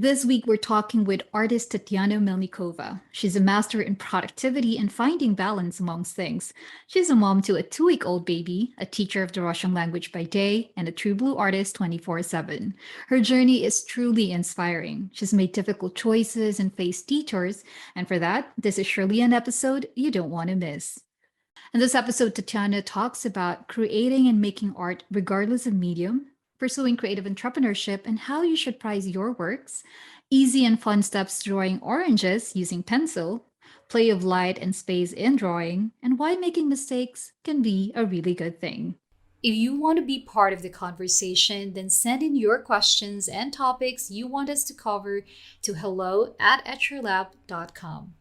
This week, we're talking with artist Tatiana Melnikova. She's a master in productivity and finding balance amongst things. She's a mom to a 2-week-old baby, a teacher of the Russian language by day, and a true blue artist 24/7. Her journey is truly inspiring. She's made difficult choices and faced detours, and for that, this is surely an episode you don't want to miss. In this episode, Tatiana talks about creating and making art regardless of medium, pursuing creative entrepreneurship and how you should price your works, easy and fun steps to drawing oranges using pencil, play of light and space in drawing, and why making mistakes can be a really good thing. If you want to be part of the conversation, then send in your questions and topics you want us to cover to hello@etcherlab.com.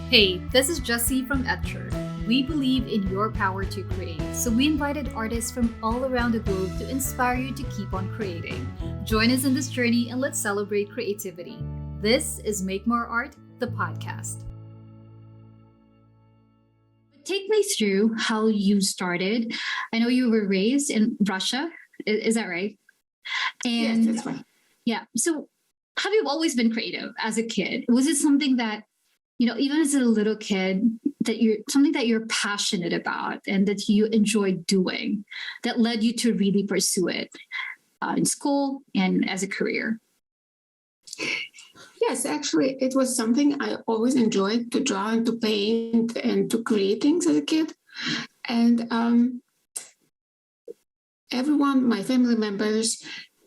Hey, this is Jessie from Etcher. We believe in your power to create, so we invited artists from all around the globe to inspire you to keep on creating. Join us in this journey and let's celebrate creativity. This is Make More Art, the podcast. Take me through how you started. I know you were raised in Russia. Is that right? And yes, that's right. Yeah. So have you always been creative as a kid? Was it something that, even as a little kid, something that you're passionate about and that you enjoy doing that led you to really pursue it in school and as a career? Yes, actually, it was something I always enjoyed, to draw and to paint and to create things as a kid. And everyone, my family members,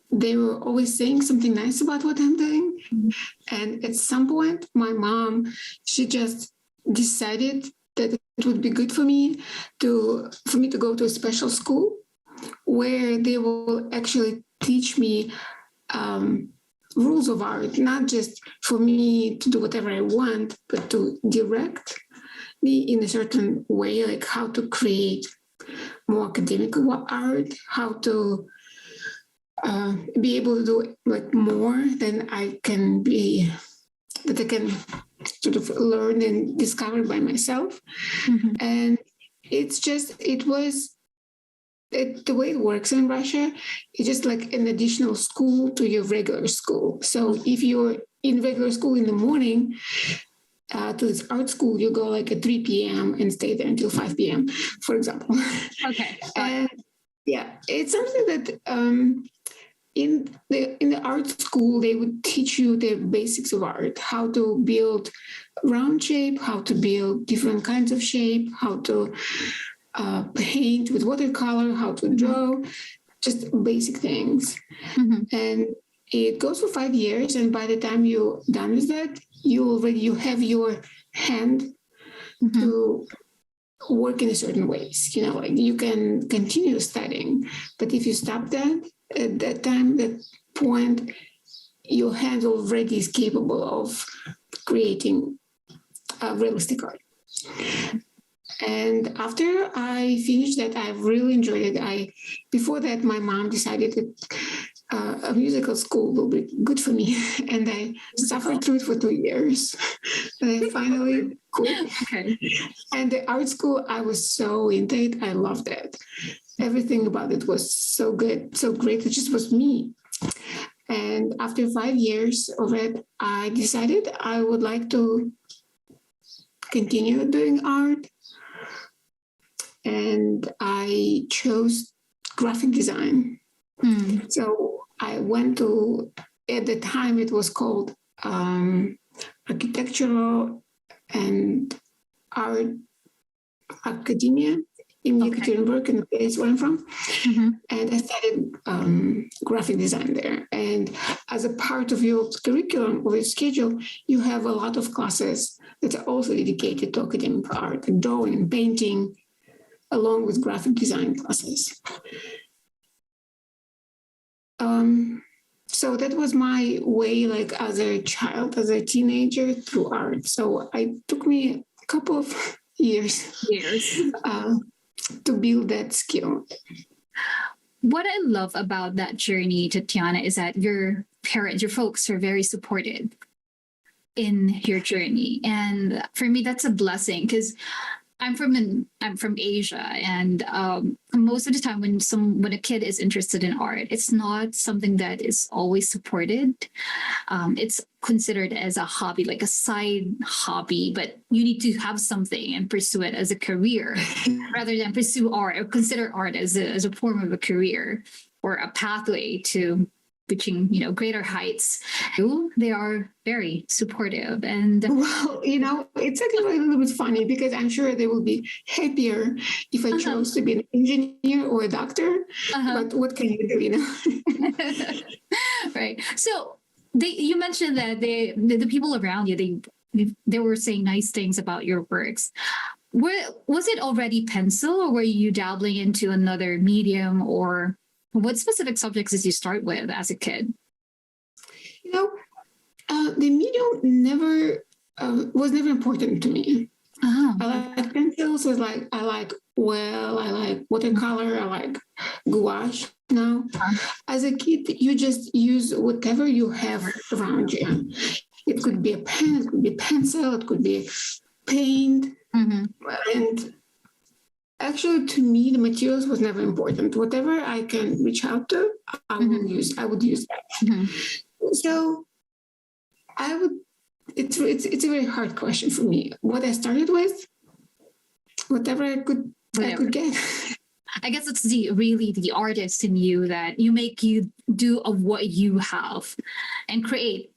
they were always saying something nice about what I'm doing. Mm-hmm. And at some point, my mom, she just decided that it would be good for me to go to a special school where they will actually teach me rules of art, not just for me to do whatever I want, but to direct me in a certain way, like how to create more academic art, how to be able to do like more than I can sort of learn and discover by myself. Mm-hmm. And the way it works in Russia, it's just like an additional school to your regular school. So if you're in regular school in the morning, to this art school, you go like at 3 p.m. and stay there until 5 p.m., for example. Okay. And yeah, it's something that in the art school, they would teach you the basics of art, how to build round shape, how to build different kinds of shape, how to paint with watercolor, how to draw, just basic things. Mm-hmm. And it goes for 5 years. And by the time you're done with that, you have your hand mm-hmm. to work in certain ways. Like you can continue studying, but if you stop that, at that point, your hand already is capable of creating realistic art. And after I finished that, I really enjoyed it. Before that, my mom decided that a musical school will be good for me, and I suffered through it for 2 years. And I finally quit. Okay. And the art school, I was so into it. I loved it. Everything about it was so good, so great. It just was me. And after 5 years of it, I decided I would like to continue doing art. And I chose graphic design. Mm. So I went to, at the time it was called Architectural and Art Academia in Yekaterinburg, in the place where I'm from. Mm-hmm. And I studied graphic design there. And as a part of your curriculum or your schedule, you have a lot of classes that are also dedicated to academic art, drawing and painting, along with graphic design classes. So that was my way, like as a child, as a teenager, through art. So it took me a couple of years to build that skill. What I love about that journey, Tatiana, is that your parents, your folks are very supportive in your journey. And for me, that's a blessing because I'm from Asia, and most of the time when a kid is interested in art, it's not something that is always supported. It's considered as a hobby, like a side hobby, but you need to have something and pursue it as a career rather than pursue art or consider art as a form of a career or a pathway to reaching greater heights. They are very supportive. And Well, it's actually a little bit funny because I'm sure they will be happier if I chose to be an engineer or a doctor. But what can you do? Right. So you mentioned that the people around you, they were saying nice things about your works. Was it already pencil, or were you dabbling into another medium, or what specific subjects did you start with as a kid? The medium never was never important to me. Oh, I like pencils. I like oil. I like watercolor. I like gouache. Now, as a kid, you just use whatever you have around you. It could be a pen. It could be a pencil. It could be paint. And actually, to me, the materials was never important. Whatever I can reach out to, I will use. I would use that. So I would. It's a very hard question for me. What I started with, whatever I could get. I guess it's really the artist in you that you make you do of what you have, and create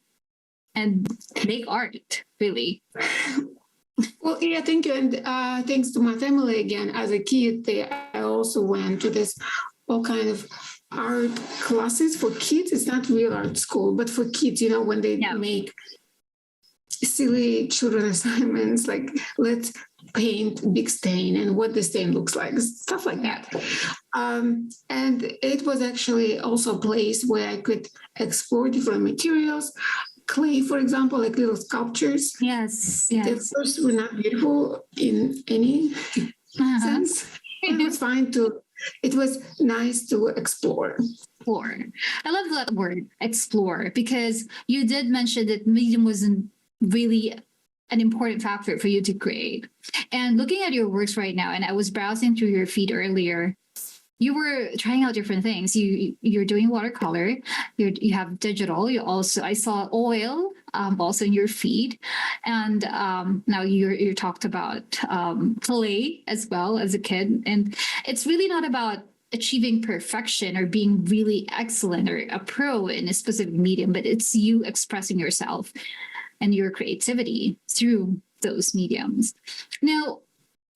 and make art. Really. Well, yeah, thank you, and thanks to my family again. As a kid, I also went to this all kind of art classes for kids. It's not real art school, but for kids, when they make silly children assignments, like let's paint big stain and what the stain looks like, stuff like that. And it was actually also a place where I could explore different materials. Clay, for example, like little sculptures. Yes. They, of course, were not beautiful in any sense. It was fine it was nice to explore. Explore. I love that word, explore, because you did mention that medium wasn't really an important factor for you to create. And looking at your works right now, and I was browsing through your feed earlier, you were trying out different things. You're doing watercolor. You have digital. I saw oil also in your feed, and now you talked about clay as well as a kid. And it's really not about achieving perfection or being really excellent or a pro in a specific medium, but it's you expressing yourself and your creativity through those mediums. Now,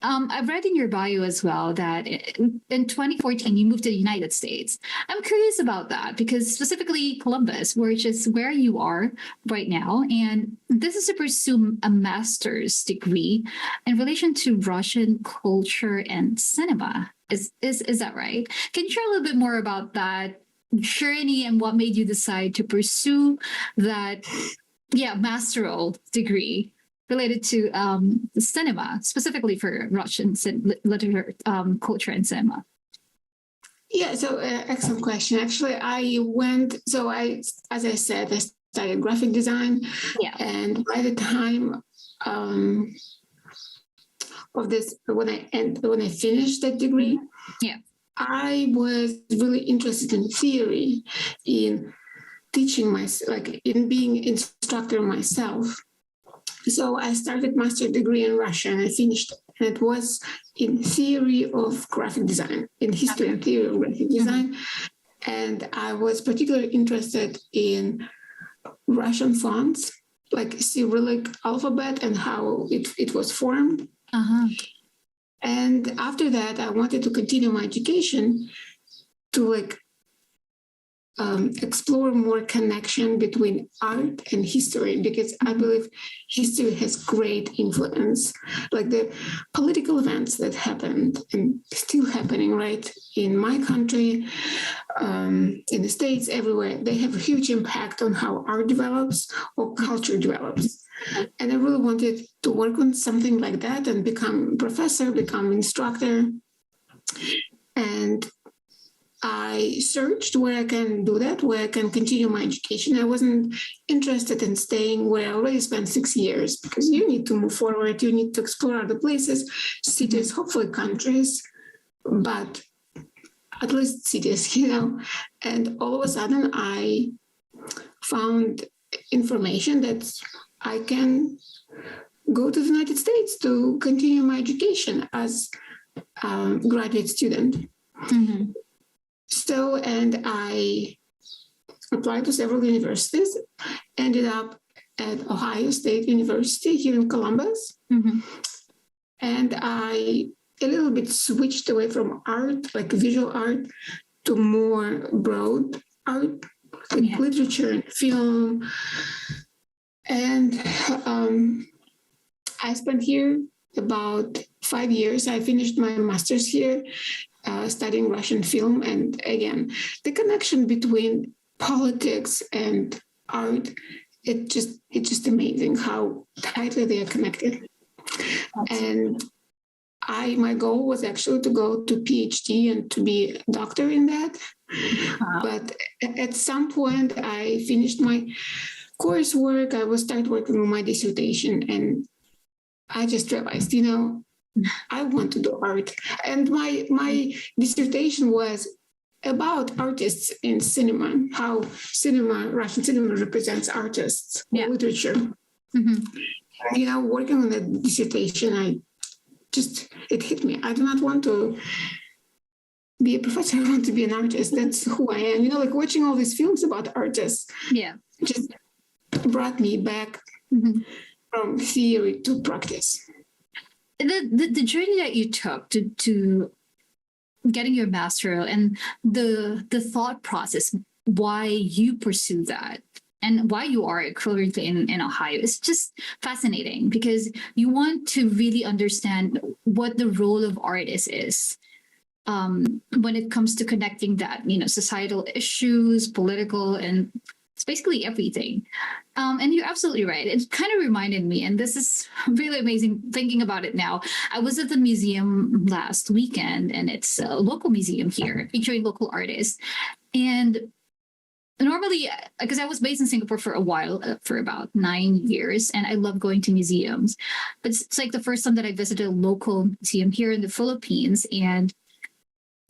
I've read in your bio as well that in 2014 you moved to the United States. I'm curious about that because specifically Columbus, which is where you are right now, and this is to pursue a master's degree in relation to Russian culture and cinema. Is that right? Can you share a little bit more about that journey and what made you decide to pursue that, masteral degree related to cinema, specifically for Russian literature, culture, and cinema? Yeah, so excellent question. Actually, as I said, I studied graphic design, and by the time of this, when I finished that degree, I was really interested in theory, in teaching myself, like in being instructor myself. So I started master's degree in Russia and I finished it. And it was in theory of graphic design, in history and theory of graphic design. And I was particularly interested in Russian fonts, like Cyrillic alphabet and how it was formed. And after that, I wanted to continue my education to explore more connection between art and history, because I believe history has great influence, like the political events that happened and still happening right in my country, in the States, everywhere. They have a huge impact on how art develops or culture develops. And I really wanted to work on something like that and become professor, become instructor. And I searched where I can do that, where I can continue my education. I wasn't interested in staying where I already spent 6 years, because you need to move forward. You need to explore other places, cities, hopefully countries, but at least cities, And all of a sudden, I found information that I can go to the United States to continue my education as a graduate student. Mm-hmm. So, and I applied to several universities, ended up at Ohio State University here in Columbus. Mm-hmm. And I a little bit switched away from art, like visual art, to more broad art, like literature and film. And I spent here about 5 years. I finished my master's here, studying Russian film. And again, the connection between politics and art, it's just amazing how tightly they are connected. And my goal was actually to go to PhD and to be a doctor in that. Wow. But at some point, I finished my coursework. I was start working on my dissertation, and I just realized, I want to do art. And my dissertation was about artists in cinema, how Russian cinema represents artists, literature. Mm-hmm. Working on the dissertation, it hit me. I do not want to be a professor. I want to be an artist. That's who I am. Like watching all these films about artists. Yeah. Just brought me back from theory to practice. The journey that you took to getting your master and the thought process, why you pursue that and why you are currently in Ohio, is just fascinating, because you want to really understand what the role of artists is when it comes to connecting that, societal issues, political, and it's basically everything. And you're absolutely right. It kind of reminded me, and this is really amazing thinking about it now. I was at the museum last weekend, and it's a local museum here featuring local artists. And normally, because I was based in Singapore for a while, for about 9 years, and I love going to museums. But it's like the first time that I visited a local museum here in the Philippines, and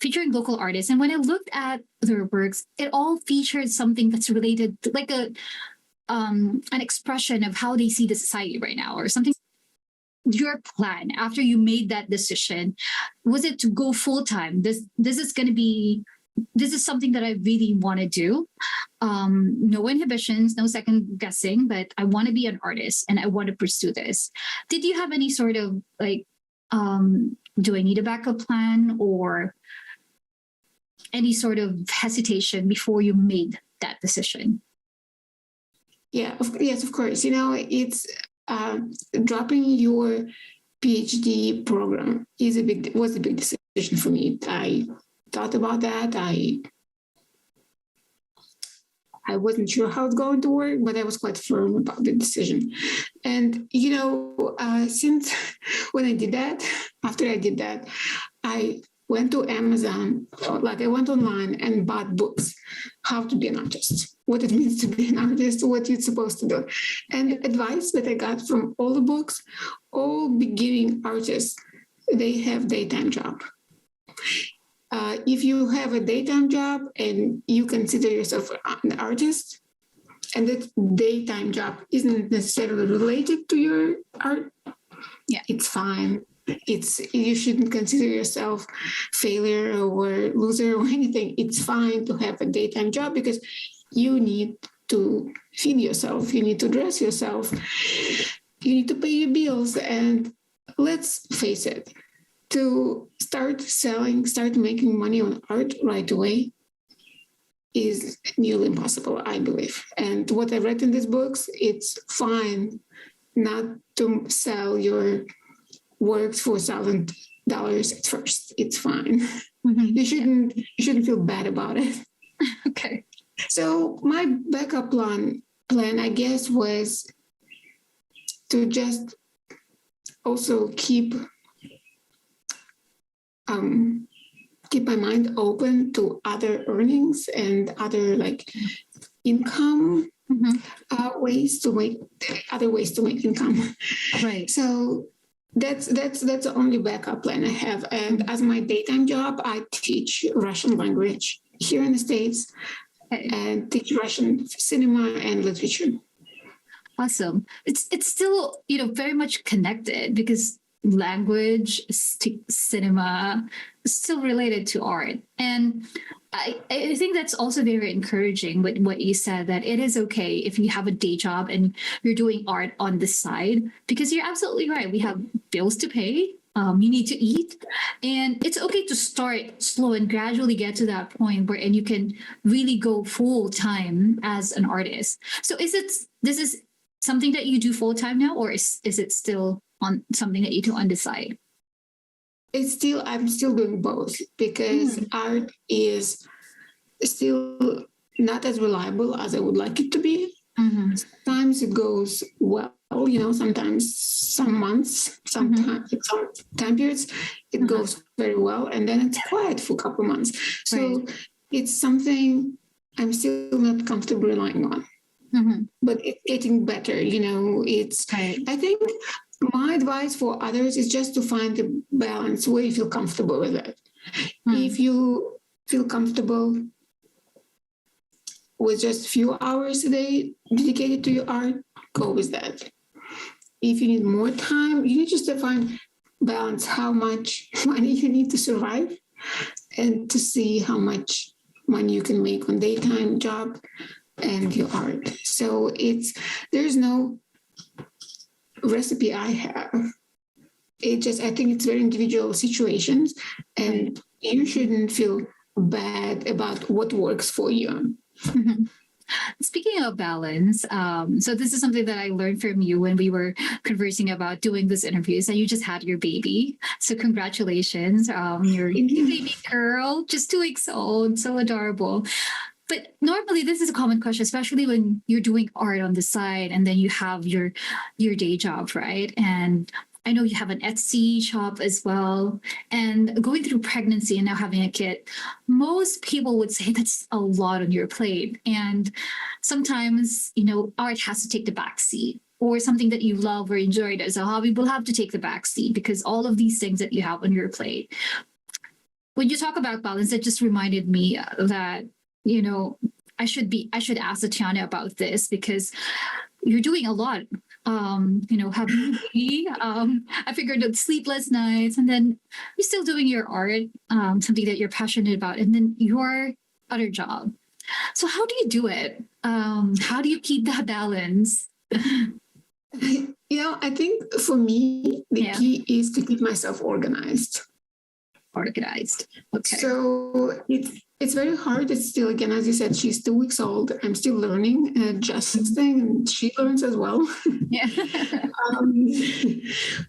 featuring local artists. And when I looked at their works, it all featured something that's related to like an expression of how they see the society right now, or something. Your plan after you made that decision, was it to go full time? This is something that I really want to do. No inhibitions, no second guessing, but I want to be an artist and I want to pursue this. Did you have any sort of like, do I need a backup plan or any sort of hesitation before you made that decision? Yes, of course. It's dropping your PhD program was a big decision for me. I thought about that. I wasn't sure how it's going to work, but I was quite firm about the decision. And since when I did that, after I did that, I went to Amazon, I went online and bought books, how to be an artist, what it means to be an artist, what you're supposed to do. And advice that I got from all the books, all beginning artists, they have daytime job. If you have a daytime job and you consider yourself an artist, and that daytime job isn't necessarily related to your art, it's fine. You shouldn't consider yourself failure or loser or anything. It's fine to have a daytime job because you need to feed yourself. You need to dress yourself. You need to pay your bills. And let's face it, to start making money on art right away is nearly impossible, I believe. And what I read in these books, it's fine not to sell your works for $1,000 at first. It's fine. Mm-hmm. You shouldn't feel bad about it. Okay. So my backup plan, I guess, was to just also keep keep my mind open to other earnings and other like income ways to make other ways to make income. Right. So that's the only backup plan I have. And as my daytime job, I teach Russian language here in the States and teach Russian cinema and literature. Awesome. It's still, very much connected because language, cinema is still related to art. And I think that's also very encouraging with what you said, that it is okay if you have a day job and you're doing art on the side, because you're absolutely right. We have bills to pay. You need to eat, and it's okay to start slow and gradually get to that point where and you can really go full time as an artist. So this is something that you do full time now, or is it still on something that you do on the side? I'm still doing both because art is still not as reliable as I would like it to be. Sometimes it goes well, sometimes some months, some time periods, it goes very well, and then it's quiet for a couple of months. So it's something I'm still not comfortable relying on. But it's getting better, I think my advice for others is just to find a balance where you feel comfortable with it. If you feel comfortable with just a few hours a day dedicated to your art, go with that. If you need more time, you need just to find balance how much money you need to survive and to see how much money you can make on daytime job and your art. So there's no recipe I have. I think it's very individual situations, and you shouldn't feel bad about what works for you. Speaking of balance, so this is something that I learned from you when we were conversing about doing this interview. So you just had your baby. So congratulations. Your baby girl, just 2 weeks old, so adorable. But normally this is a common question, especially when you're doing art on the side and then you have your day job, right? And I know you have an Etsy shop as well. And going through pregnancy and now having a kid, most people would say that's a lot on your plate. And sometimes, art has to take the back seat, or something that you love or enjoyed as a hobby will have to take the back seat because all of these things that you have on your plate. When you talk about balance, that just reminded me that I should ask Tatiana about this because you're doing a lot. Having a baby, I figured that sleepless nights, and then you're still doing your art, something that you're passionate about, and then your other job. So how do you do it? How do you keep that balance? I think for me, the key is to keep myself organized. Okay. So it's very hard. It's still, again, as you said, she's 2 weeks old. I'm still learning and adjusting, and she learns as well. Yeah.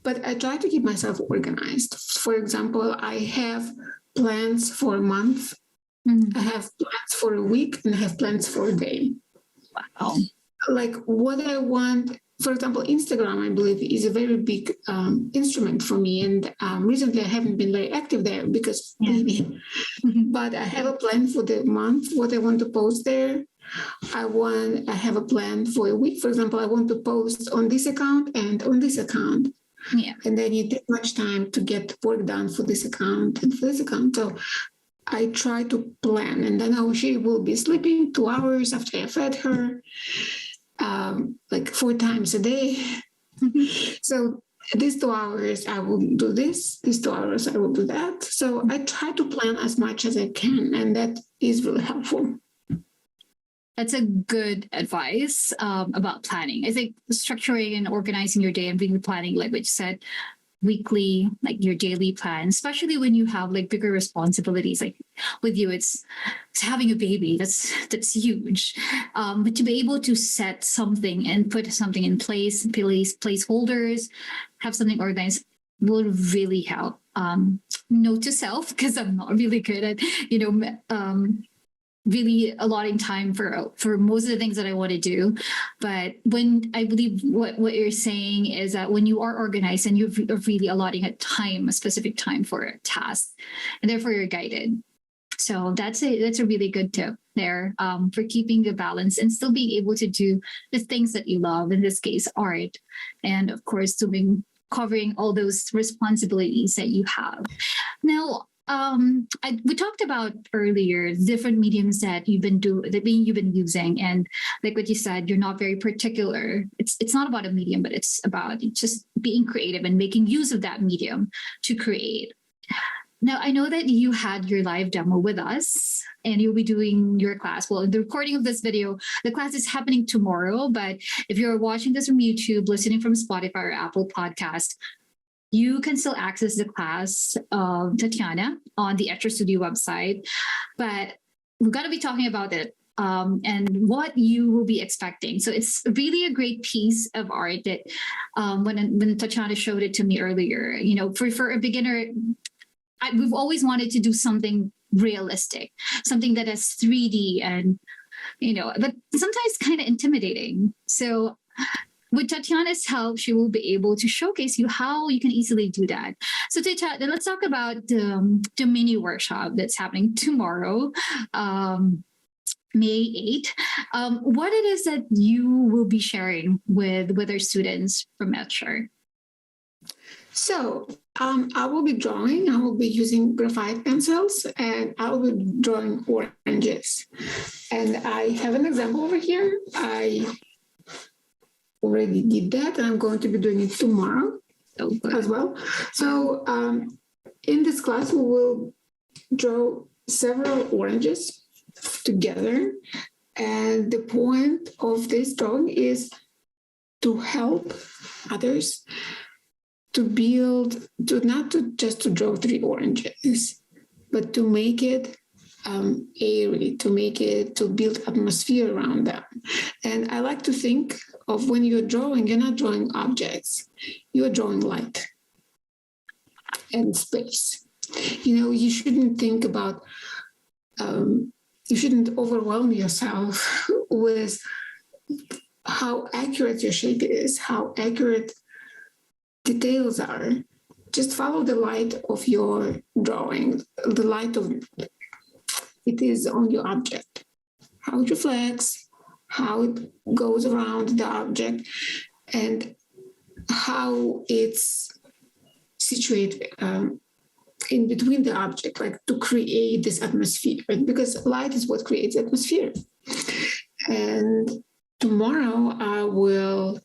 But I try to keep myself organized. For example, I have plans for a month. I have plans for a week, and I have plans for a day. Wow. Like what I want. For example, Instagram, I believe, is a very big instrument for me. And recently I haven't been very active there because maybe. But I have a plan for the month, what I want to post there. I have a plan for a week. For example, I want to post on this account and on this account. Yeah. And then you take much time to get work done for this account and for this account. So I try to plan. And then she will be sleeping 2 hours after I fed her. Like 4 times a day. So these 2 hours I will do this, these 2 hours I will do that. So I try to plan as much as I can, and that is really helpful. That's a good advice about planning. I think structuring and organizing your day and being planning, like what you said, weekly, like your daily plan, especially when you have like bigger responsibilities. Like with you, it's having a baby. That's huge. But to be able to set something and put something in placeholders, have something organized will really help. Note to self, because I'm not really good at really allotting time for most of the things that I want to do. But when I believe what you're saying is that when you are organized and you're really allotting a specific time for a task, and therefore you're guided. So that's a really good tip there, for keeping the balance and still being able to do the things that you love. In this case, art, and of course, covering all those responsibilities that you have. Now, we talked about earlier different mediums that you've been using, and like what you said, you're not very particular. It's not about a medium, but it's about just being creative and making use of that medium to create. Now, I know that you had your live demo with us and you'll be doing your class. Well, the recording of this video, the class is happening tomorrow. But if you're watching this from YouTube, listening from Spotify or Apple Podcast, you can still access the class of Tatiana on the Etcher Studio website. But we're going to be talking about it, and what you will be expecting. So it's really a great piece of art that, when Tatiana showed it to me earlier, for a beginner, we've always wanted to do something realistic, something that has 3D and, but sometimes kind of intimidating. So with Tatiana's help, she will be able to showcase you how you can easily do that. So Tatiana, let's talk about the mini workshop that's happening tomorrow, May 8th. What it is that you will be sharing with our students from Etcher? So I will be drawing. I will be using graphite pencils, and I will be drawing oranges. And I have an example over here. I already did that, and I'm going to be doing it tomorrow as well. So in this class, we will draw several oranges together. And the point of this drawing is to help others to build, to draw 3 oranges, but to make it airy, to build atmosphere around them. And I like to think of when you're drawing, you're not drawing objects, you're drawing light and space. You shouldn't think about, you shouldn't overwhelm yourself with how accurate your shape is, how accurate details are. Just follow the light of your drawing, the light of it is on your object, how it reflects, how it goes around the object, and how it's situated in between the object, like to create this atmosphere, because light is what creates atmosphere. And tomorrow I will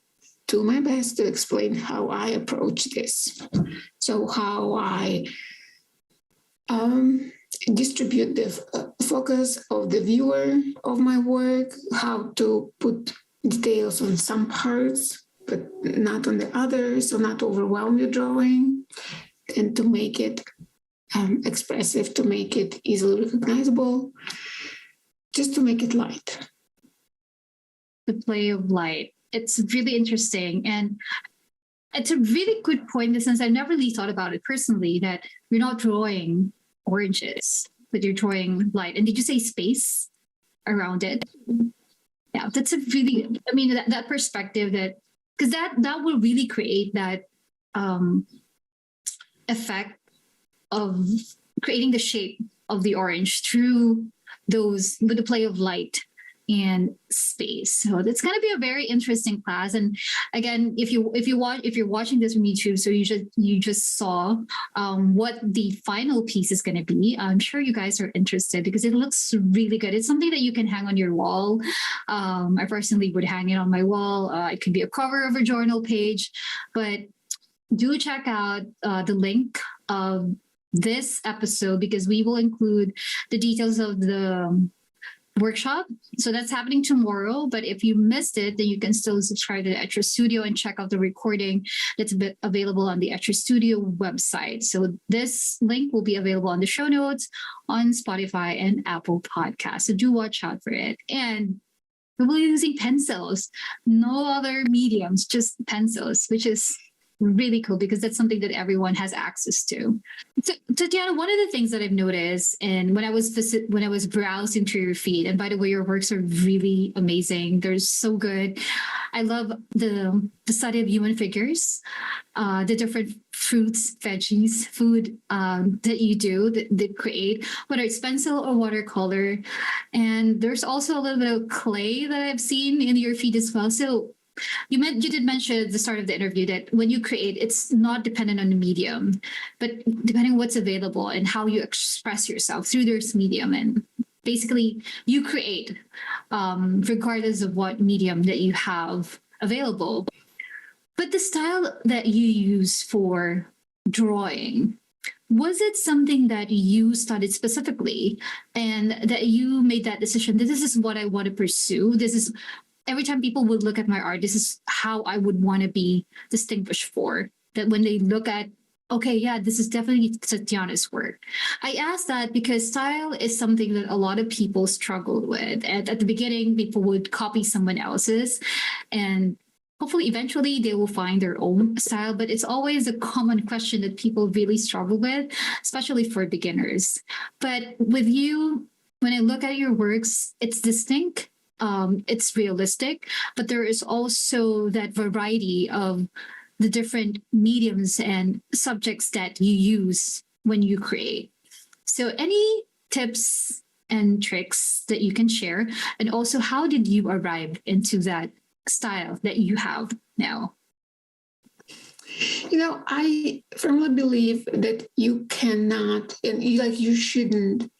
do my best to explain how I approach this. So how I distribute the focus of the viewer of my work, how to put details on some parts, but not on the others, so not overwhelm your drawing, and to make it expressive, to make it easily recognizable, just to make it light. The play of light. It's really interesting. And it's a really good point in the sense I've never really thought about it personally, that you're not drawing oranges, but you're drawing light. And did you say space around it? Yeah, that's a really, that perspective, because that will really create that effect of creating the shape of the orange through with the play of light and space. So that's going to be a very interesting class. And again, if you're watching this from YouTube, so you just saw what the final piece is going to be. I'm sure you guys are interested because it looks really good. It's something that you can hang on your wall. I personally would hang it on my wall. It could be a cover of a journal page, but do check out the link of this episode, because we will include the details of the workshop. So that's happening tomorrow. But if you missed it, then you can still subscribe to the Etcher Studio and check out the recording that's available on the Etcher Studio website. So this link will be available on the show notes on Spotify and Apple Podcasts. So do watch out for it. And we'll be using pencils, no other mediums, just pencils, which is really cool because that's something that everyone has access to. So, Tatiana, one of the things that I've noticed, and when I was browsing through your feed, and by the way, your works are really amazing. They're so good. I love the study of human figures, the different fruits, veggies, food that you do that create, whether it's pencil or watercolor. And there's also a little bit of clay that I've seen in your feed as well. So you did mention at the start of the interview that when you create, it's not dependent on the medium, but depending on what's available and how you express yourself through this medium. And basically, you create regardless of what medium that you have available. But the style that you use for drawing, was it something that you studied specifically and that you made that decision that this is what I want to pursue? This is every time people would look at my art, this is how I would want to be distinguished for. That when they look at, okay, yeah, this is definitely Tatiana's work. I ask that because style is something that a lot of people struggled with. And at the beginning, people would copy someone else's, and hopefully eventually they will find their own style. But it's always a common question that people really struggle with, especially for beginners. But with you, when I look at your works, it's distinct, it's realistic, but there is also that variety of the different mediums and subjects that you use when you create. So, any tips and tricks that you can share? And also, how did you arrive into that style that you have now? I firmly believe that you cannot, and you shouldn't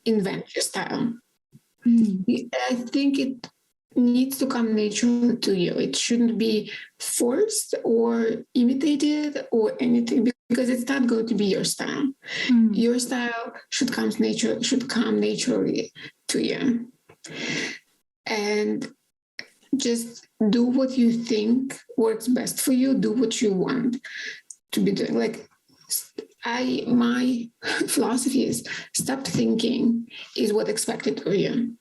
invent your style. I think it needs to come naturally to you. It shouldn't be forced or imitated or anything because it's not going to be your style. Your style should come naturally to you. And just do what you think works best for you. Do what you want to be doing. My philosophy is stop thinking is what expected of you.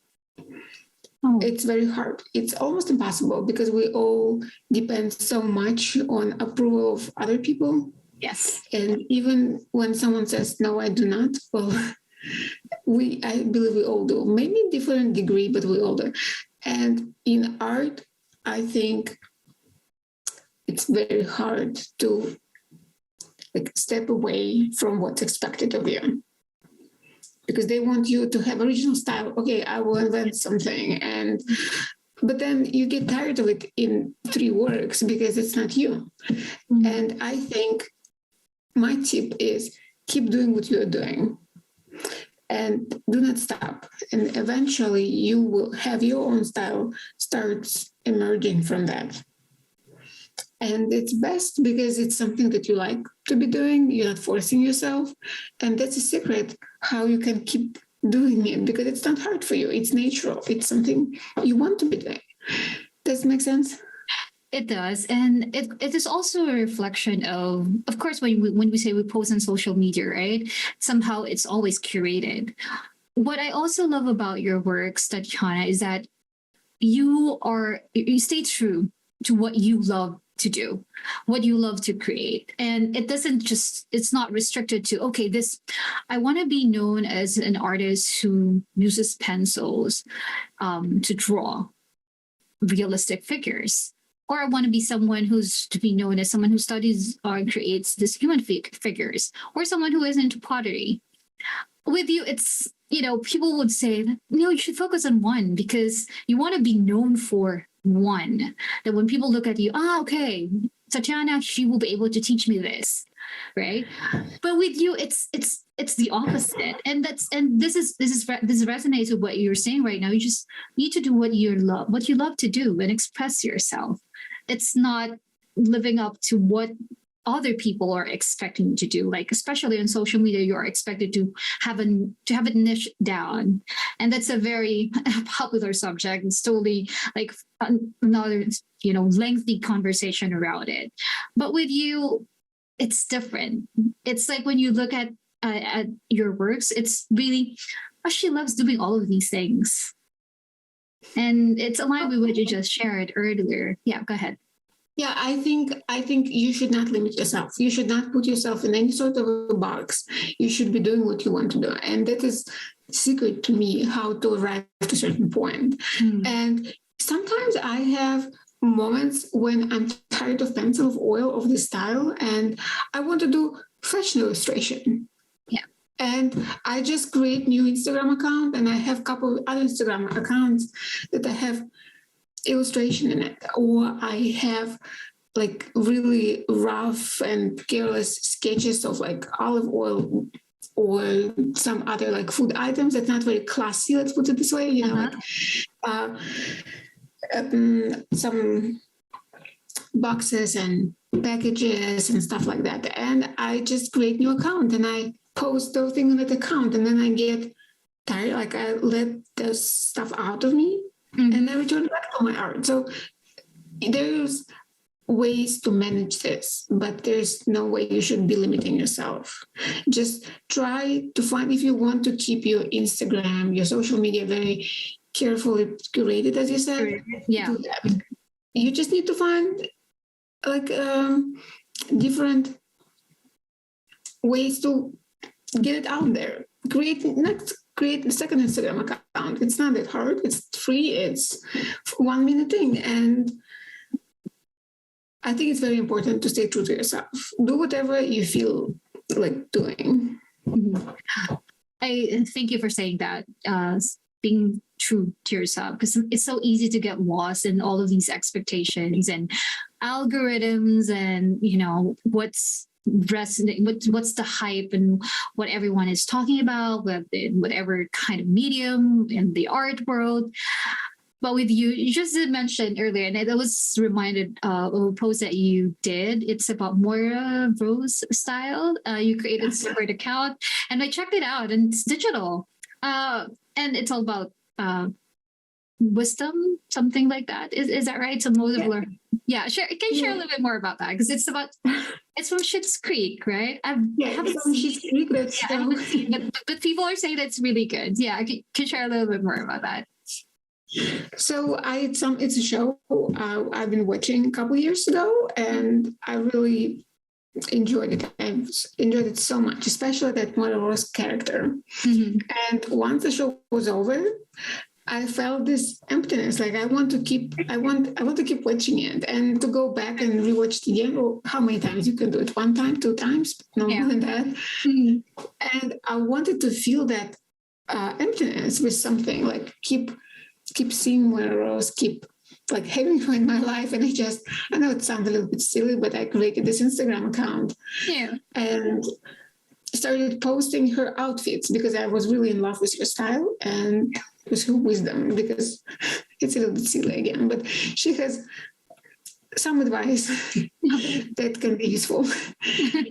Oh. It's very hard. It's almost impossible because we all depend so much on approval of other people. Yes. And even when someone says, no, I do not, well, I believe we all do. Maybe in different degree, but we all do. And in art, I think it's very hard to step away from what's expected of you because they want you to have original style. Okay, I will invent something, but then you get tired of it in 3 works because it's not you. And I think my tip is keep doing what you're doing and do not stop. And eventually you will have your own style starts emerging from that. And it's best because it's something that you like to be doing. You're not forcing yourself. And that's a secret how you can keep doing it because it's not hard for you. It's natural. It's something you want to be doing. Does it make sense? It does. And it is also a reflection of course, when we say we post on social media, right? Somehow it's always curated. What I also love about your works, Tatiana, is that you stay true to what you love to do, what you love to create. And it's not restricted to, okay, I want to be known as an artist who uses pencils to draw realistic figures. Or I want to be someone who's to be known as someone who studies or creates this human figures, or someone who is into pottery. With you, it's, people would say, you should focus on one because you want to be known for one. That when people look at you, okay, Tatiana, she will be able to teach me this, right? But with you, it's the opposite, and this resonates with what you're saying right now. You just need to do what you love to do, and express yourself. It's not living up to what other people are expecting you to do. Like, especially on social media, you're expected to have a niche down, and that's a very popular subject. It's totally like another lengthy conversation around it. But with you, it's different. It's like when you look at your works, it's really, she loves doing all of these things, and it's aligned with what you just shared earlier. Yeah, go ahead. Yeah, I think you should not limit yourself. You should not put yourself in any sort of a box. You should be doing what you want to do. And that is secret to me how to arrive to a certain point. And sometimes I have moments when I'm tired of pencil, of oil, of this style, and I want to do fashion illustration. Yeah. And I just create new Instagram account, and I have a couple of other Instagram accounts that I have illustration in it, or I have like really rough and careless sketches of like olive oil or some other like food items that's not very classy, let's put it this way, you know, like some boxes and packages and stuff like that. And I just create new account and I post those things on that account, and then I get tired, like I let the stuff out of me, and I return back to my art. So there's ways to manage this, but there's no way you should be limiting yourself. Just try to find, if you want to keep your Instagram, your social media very carefully curated, as you said, Yeah. do that. You just need to find like different ways to get it out there. Create a second Instagram account. It's not that hard. It's free. It's 1 minute thing. And I think it's very important to stay true to yourself. Do whatever you feel like doing. I thank you for saying that. Being true to yourself, because it's so easy to get lost in all of these expectations and algorithms, and what's what's the hype and what everyone is talking about, whatever kind of medium in the art world. But with you just mentioned earlier, and I was reminded of a post that you did. It's about Moira Rose style. You created a separate account, and I checked it out, and it's digital. And it's all about wisdom, something like that. Is that right? So most of learn. Yeah, share. Can you share a little bit more about that? Because it's from Schitt's Creek, right? I haven't seen it, but people are saying that it's really good. Yeah, can you share a little bit more about that? So it's a show I've been watching a couple years ago, and I really enjoyed it. I've enjoyed it so much, especially that Moira Rose character. And once the show was over, I felt this emptiness. Like I want to keep watching it and to go back and rewatch it again. Or how many times you can do it? 1 time, 2 times, no more than that. And I wanted to feel that emptiness with something, like keep seeing Moira Rose, keep like having her in my life. And I know it sounds a little bit silly, but I created this Instagram account and started posting her outfits because I was really in love with her style and with her wisdom, because it's a little bit silly again, but she has some advice that can be useful.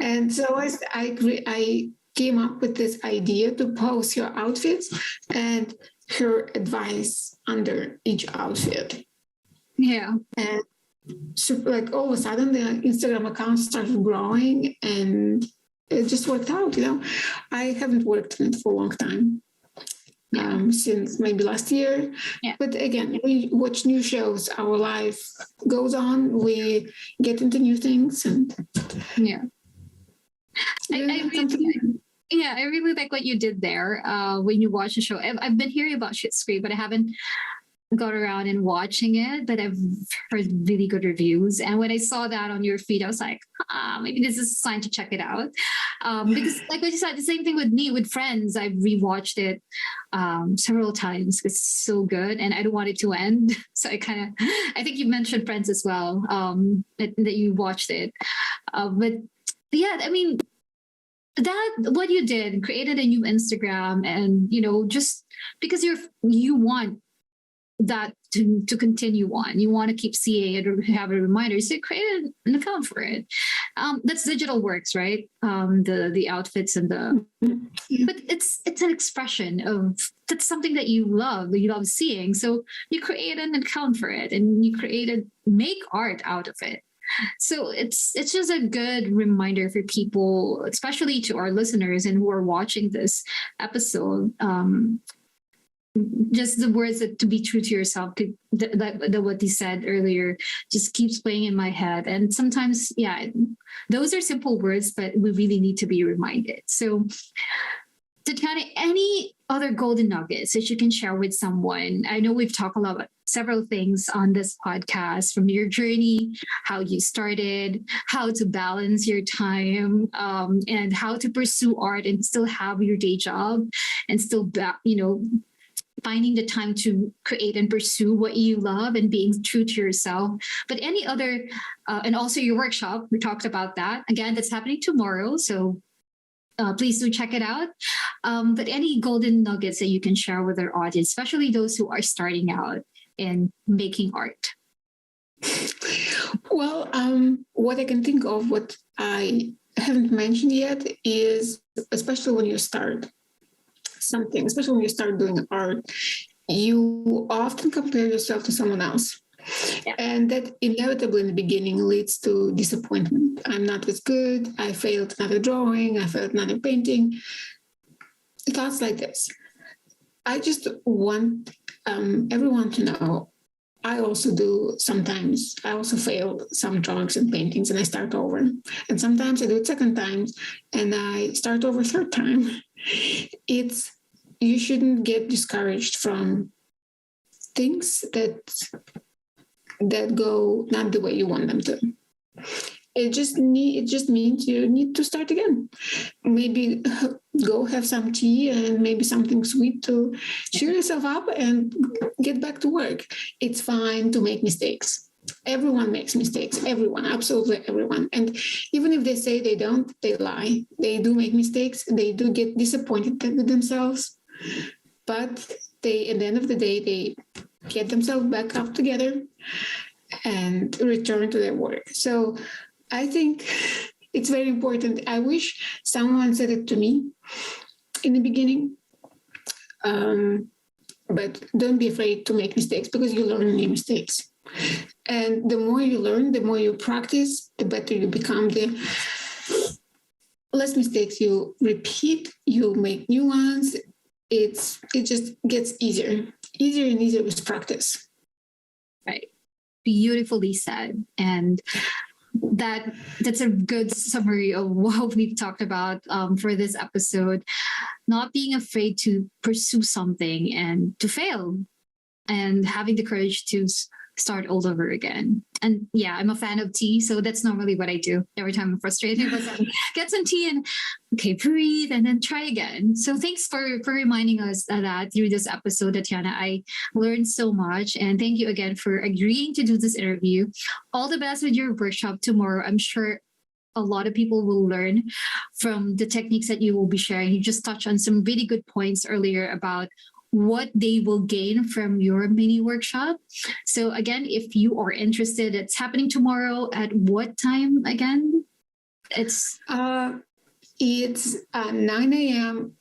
And so I came up with this idea to post her outfits and her advice under each outfit. Yeah. And so like all of a sudden the Instagram account started growing, and it just worked out. I haven't worked on it for a long time, since maybe last year. But again, we watch new shows, our life goes on, we get into new things, and I really like what you did there when you watch the show. I've been hearing about Schitt's Creek, but I haven't got around and watching it, but I've heard really good reviews. And when I saw that on your feed, I was like, maybe this is a sign to check it out. Because like what you said, the same thing with me, with Friends. I've rewatched it several times. It's so good, and I don't want it to end. So I think you mentioned Friends as well, that you watched it. But yeah, I mean, that what you did, created a new Instagram, and just because you want that to continue on, you want to keep seeing it or have a reminder, so create an account for it. That's digital works, right? The outfits and but it's an expression of, that's something that you love seeing, so you create an account for it and you make art out of it. So it's just a good reminder for people, especially to our listeners and who are watching this episode. just the words that to be true to yourself, what you said earlier, just keeps playing in my head. And sometimes, yeah, those are simple words, but we really need to be reminded. So, Tatiana, any other golden nuggets that you can share with someone? I know we've talked a lot about several things on this podcast, from your journey, how you started, how to balance your time, and how to pursue art and still have your day job, and still, finding the time to create and pursue what you love and being true to yourself. But any other, and also your workshop, we talked about that. Again, that's happening tomorrow. So please do check it out. But any golden nuggets that you can share with our audience, especially those who are starting out in making art? Well, what I can think of, what I haven't mentioned yet, is especially when you start something, especially when you start doing art, you often compare yourself to someone else. Yeah. And that inevitably in the beginning leads to disappointment. I'm not as good. I failed another drawing. I failed another painting. Thoughts like this. I just want everyone to know I also do sometimes. I also fail some drawings and paintings and I start over. And sometimes I do it second time and I start over third time. You shouldn't get discouraged from things that go not the way you want them to. It just means you need to start again. Maybe go have some tea and maybe something sweet to cheer yourself up and get back to work. It's fine to make mistakes. Everyone makes mistakes. Everyone, absolutely everyone. And even if they say they don't, they lie. They do make mistakes. They do get disappointed with themselves. But at the end of the day, they get themselves back up together and return to their work. So I think it's very important. I wish someone said it to me in the beginning. But don't be afraid to make mistakes because you learn new mistakes. And the more you learn, the more you practice, the better you become. The less mistakes you repeat, you make new ones. It just gets easier and easier with practice. Right. Beautifully said. And that's a good summary of what we've talked about for this episode. Not being afraid to pursue something and to fail, and having the courage to start all over again. And yeah, I'm a fan of tea, so that's normally what I do every time I'm frustrated. Get some tea and okay, breathe and then try again. So thanks for reminding us that through this episode, Tatiana. I learned so much, and thank you again for agreeing to do this interview. All the best with your workshop tomorrow. I'm sure a lot of people will learn from the techniques that you will be sharing. You just touched on some really good points earlier about what they will gain from your mini workshop. So again, if you are interested, it's happening tomorrow at what time again? It's 9 a.m.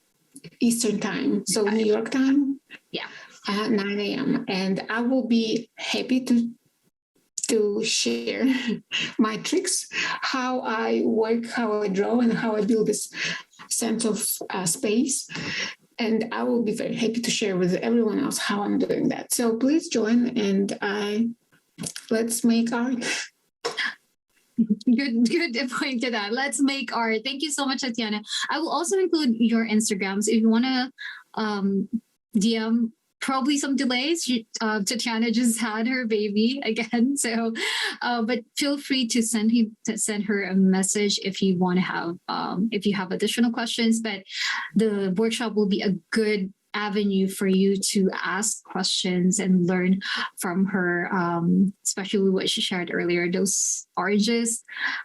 Eastern time, so New York time. Yeah, 9 a.m. And I will be happy to share my tricks, how I work, how I draw, and how I build this sense of space. And I will be very happy to share with everyone else how I'm doing that. So please join and let's make art. Good point to that. Let's make art. Thank you so much, Tatiana. I will also include your Instagrams if you want to DM. Probably some delays. Tatiana just had her baby again, so but feel free to send her a message if you want to have if you have additional questions. But the workshop will be a good avenue for you to ask questions and learn from her, especially what she shared earlier, those oranges.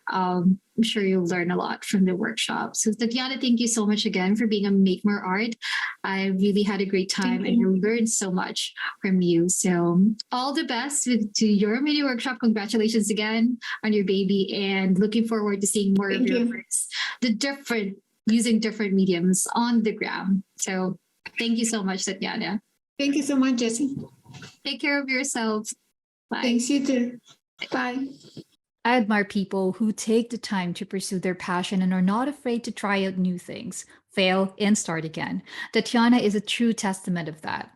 I'm sure you'll learn a lot from the workshop. So Tatiana, thank you so much again for being a Make More Art. I really had a great time and I learned so much from you. So all the best to your mini workshop. Congratulations again on your baby, and looking forward to seeing more of your works, using different mediums on the gram. So thank you so much, Tatiana. Thank you so much, Jessie. Take care of yourself. Bye. Thanks, you too. Bye. I admire people who take the time to pursue their passion and are not afraid to try out new things, fail, and start again. Tatiana is a true testament of that.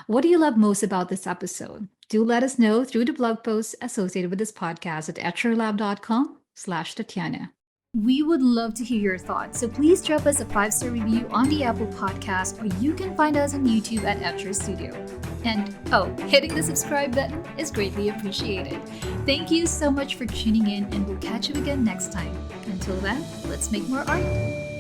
What do you love most about this episode? Do let us know through the blog post associated with this podcast at etcherlab.com/Tatiana. We would love to hear your thoughts, so please drop us a 5-star review on the Apple Podcast, or you can find us on YouTube at Etcher Studio. And hitting the subscribe button is greatly appreciated. Thank you so much for tuning in, and we'll catch you again next time. Until then, let's make more art.